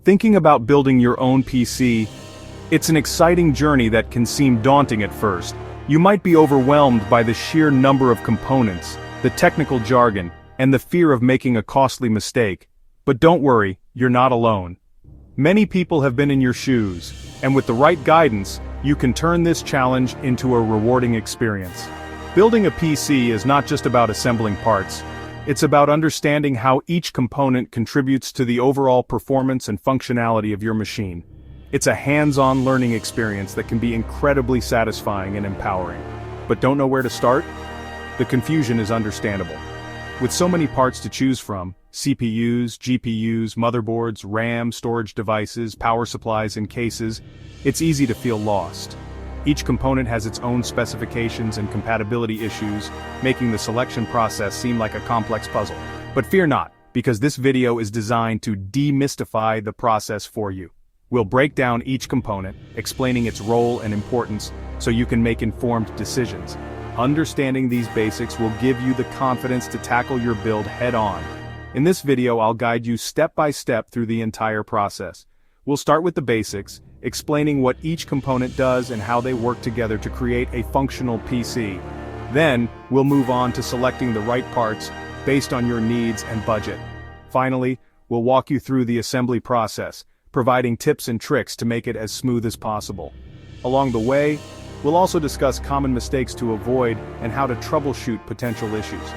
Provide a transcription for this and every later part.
Thinking about building your own PC, it's an exciting journey that can seem daunting at first. You might be overwhelmed by the sheer number of components, the technical jargon, and the fear of making a costly mistake. But don't worry, you're not alone. Many people have been in your shoes, and with the right guidance, you can turn this challenge into a rewarding experience. Building a PC is not just about assembling parts. It's about understanding how each component contributes to the overall performance and functionality of your machine. It's a hands-on learning experience that can be incredibly satisfying and empowering. But don't know where to start? The confusion is understandable. With so many parts to choose from, CPUs, GPUs, motherboards, RAM, storage devices, power supplies, and cases, it's easy to feel lost. Each component has its own specifications and compatibility issues, making the selection process seem like a complex puzzle. But fear not, because this video is designed to demystify the process for you. We'll break down each component, explaining its role and importance, so you can make informed decisions. Understanding these basics will give you the confidence to tackle your build head-on. In this video, I'll guide you step by step through the entire process. We'll start with the basics, explaining what each component does and how they work together to create a functional PC. Then, we'll move on to selecting the right parts based on your needs and budget. Finally, we'll walk you through the assembly process, providing tips and tricks to make it as smooth as possible. Along the way, we'll also discuss common mistakes to avoid and how to troubleshoot potential issues.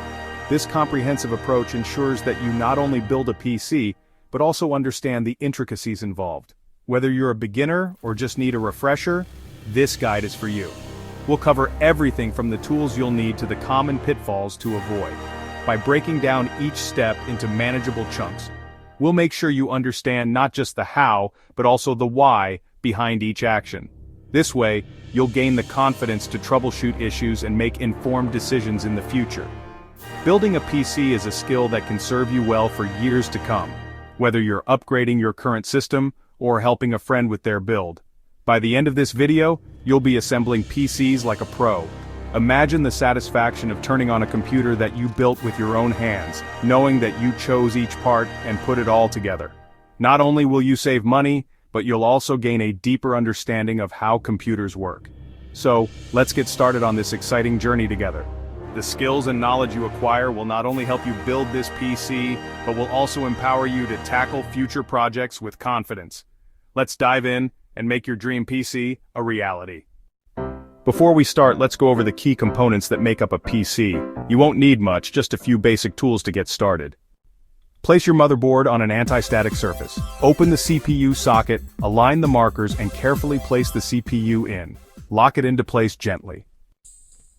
This comprehensive approach ensures that you not only build a PC, but also understand the intricacies involved. Whether you're a beginner or just need a refresher, this guide is for you. We'll cover everything from the tools you'll need to the common pitfalls to avoid. By breaking down each step into manageable chunks, we'll make sure you understand not just the how, but also the why behind each action. This way, you'll gain the confidence to troubleshoot issues and make informed decisions in the future. Building a PC is a skill that can serve you well for years to come, whether you're upgrading your current system or helping a friend with their build. By the end of this video, you'll be assembling PCs like a pro. Imagine the satisfaction of turning on a computer that you built with your own hands, knowing that you chose each part and put it all together. Not only will you save money, but you'll also gain a deeper understanding of how computers work. So, let's get started on this exciting journey together. The skills and knowledge you acquire will not only help you build this PC, but will also empower you to tackle future projects with confidence. Let's dive in and make your dream PC a reality. Before we start, let's go over the key components that make up a PC. You won't need much, just a few basic tools to get started. Place your motherboard on an anti-static surface. Open the CPU socket, align the markers, and carefully place the CPU in. Lock it into place gently.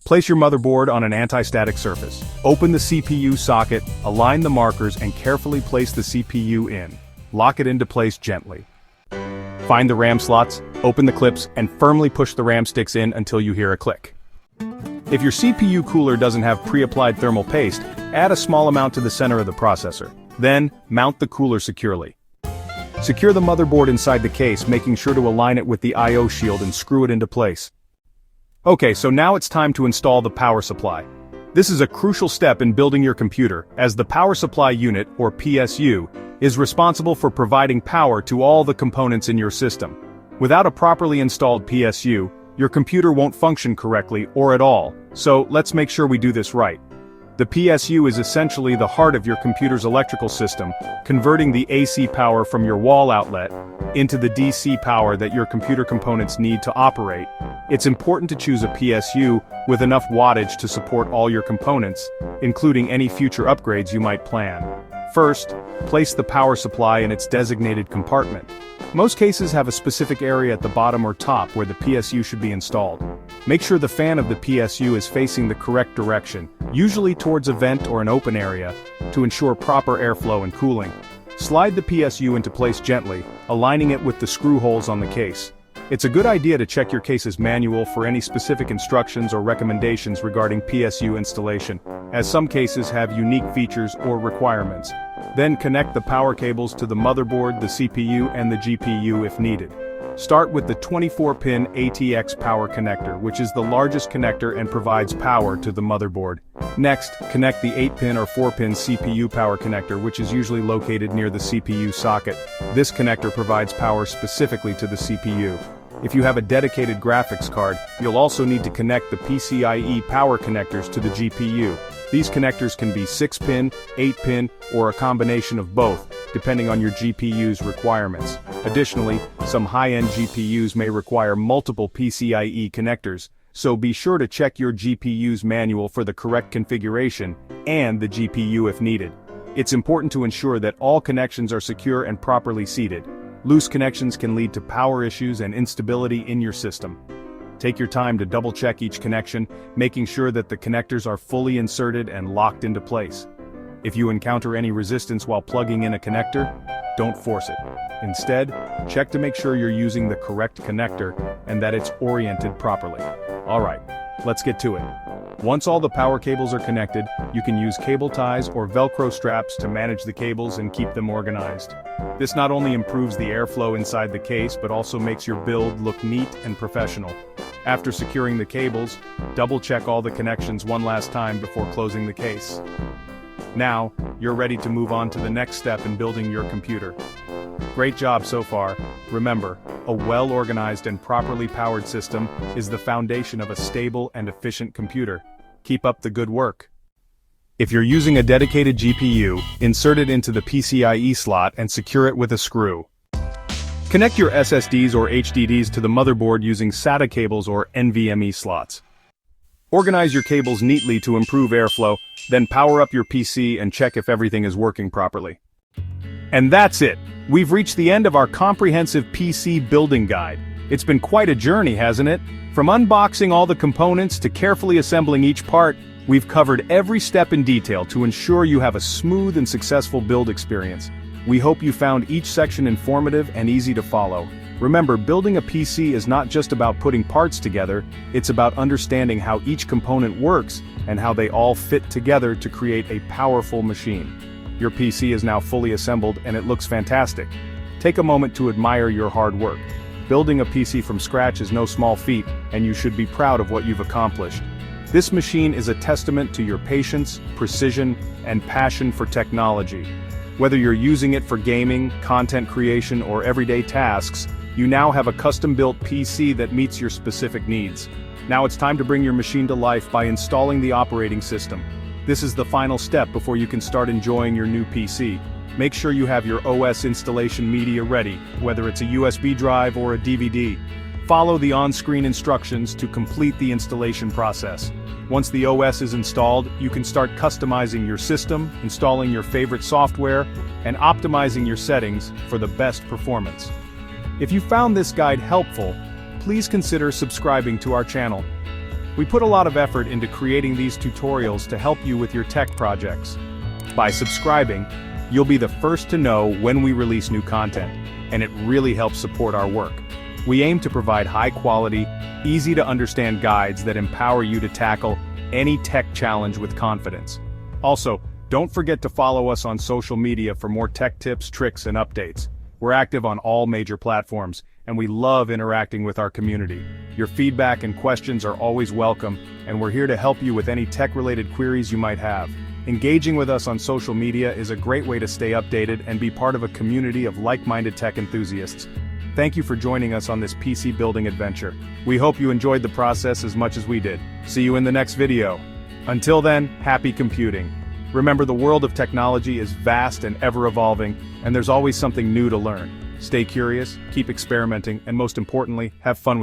Place your motherboard on an anti-static surface. Open the CPU socket, align the markers, and carefully place the CPU in. Lock it into place gently. Find the RAM slots, open the clips, and firmly push the RAM sticks in until you hear a click. If your CPU cooler doesn't have pre-applied thermal paste, add a small amount to the center of the processor. Then, mount the cooler securely. Secure the motherboard inside the case, making sure to align it with the I/O shield and screw it into place. Okay, so now it's time to install the power supply. This is a crucial step in building your computer, as the power supply unit, or PSU, is responsible for providing power to all the components in your system. Without a properly installed PSU, your computer won't function correctly or at all, so let's make sure we do this right. The PSU is essentially the heart of your computer's electrical system, converting the AC power from your wall outlet into the DC power that your computer components need to operate. It's important to choose a PSU with enough wattage to support all your components, including any future upgrades you might plan. First, place the power supply in its designated compartment. Most cases have a specific area at the bottom or top where the PSU should be installed. Make sure the fan of the PSU is facing the correct direction, usually towards a vent or an open area, to ensure proper airflow and cooling. Slide the PSU into place gently, aligning it with the screw holes on the case. It's a good idea to check your case's manual for any specific instructions or recommendations regarding PSU installation, as some cases have unique features or requirements. Then connect the power cables to the motherboard, the CPU, and the GPU if needed. Start with the 24-pin ATX power connector, which is the largest connector and provides power to the motherboard. Next, connect the 8-pin or 4-pin CPU power connector, which is usually located near the CPU socket. This connector provides power specifically to the CPU. If you have a dedicated graphics card, you'll also need to connect the PCIe power connectors to the GPU. These connectors can be 6-pin, 8-pin, or a combination of both, depending on your GPU's requirements. Additionally, some high-end GPUs may require multiple PCIe connectors, so be sure to check your GPU's manual for the correct configuration and the GPU if needed. It's important to ensure that all connections are secure and properly seated. Loose connections can lead to power issues and instability in your system. Take your time to double-check each connection, making sure that the connectors are fully inserted and locked into place. If you encounter any resistance while plugging in a connector, don't force it. Instead, check to make sure you're using the correct connector and that it's oriented properly. Alright, let's get to it. Once all the power cables are connected, you can use cable ties or Velcro straps to manage the cables and keep them organized. This not only improves the airflow inside the case but also makes your build look neat and professional. After securing the cables, double-check all the connections one last time before closing the case. Now, you're ready to move on to the next step in building your computer. Great job so far. Remember, a well-organized and properly powered system is the foundation of a stable and efficient computer. Keep up the good work. If you're using a dedicated GPU, insert it into the PCIe slot and secure it with a screw. Connect your SSDs or HDDs to the motherboard using SATA cables or NVMe slots. Organize your cables neatly to improve airflow, then power up your PC and check if everything is working properly. And that's it! We've reached the end of our comprehensive PC building guide. It's been quite a journey, hasn't it? From unboxing all the components to carefully assembling each part, we've covered every step in detail to ensure you have a smooth and successful build experience. We hope you found each section informative and easy to follow. Remember, building a PC is not just about putting parts together, it's about understanding how each component works and how they all fit together to create a powerful machine. Your PC is now fully assembled and it looks fantastic. Take a moment to admire your hard work. Building a PC from scratch is no small feat, and you should be proud of what you've accomplished. This machine is a testament to your patience, precision, and passion for technology. Whether you're using it for gaming, content creation, or everyday tasks, you now have a custom-built PC that meets your specific needs. Now it's time to bring your machine to life by installing the operating system. This is the final step before you can start enjoying your new PC. Make sure you have your OS installation media ready, whether it's a USB drive or a DVD. Follow the on-screen instructions to complete the installation process. Once the OS is installed, you can start customizing your system, installing your favorite software, and optimizing your settings for the best performance. If you found this guide helpful, please consider subscribing to our channel. We put a lot of effort into creating these tutorials to help you with your tech projects. By subscribing, you'll be the first to know when we release new content, and it really helps support our work. We aim to provide high-quality, easy-to-understand guides that empower you to tackle any tech challenge with confidence. Also, don't forget to follow us on social media for more tech tips, tricks, and updates. We're active on all major platforms, and we love interacting with our community. Your feedback and questions are always welcome, and we're here to help you with any tech-related queries you might have. Engaging with us on social media is a great way to stay updated and be part of a community of like-minded tech enthusiasts. Thank you for joining us on this PC building adventure. We hope you enjoyed the process as much as we did. See you in the next video. Until then, happy computing. Remember, the world of technology is vast and ever-evolving, and there's always something new to learn. Stay curious, keep experimenting, and most importantly, have fun with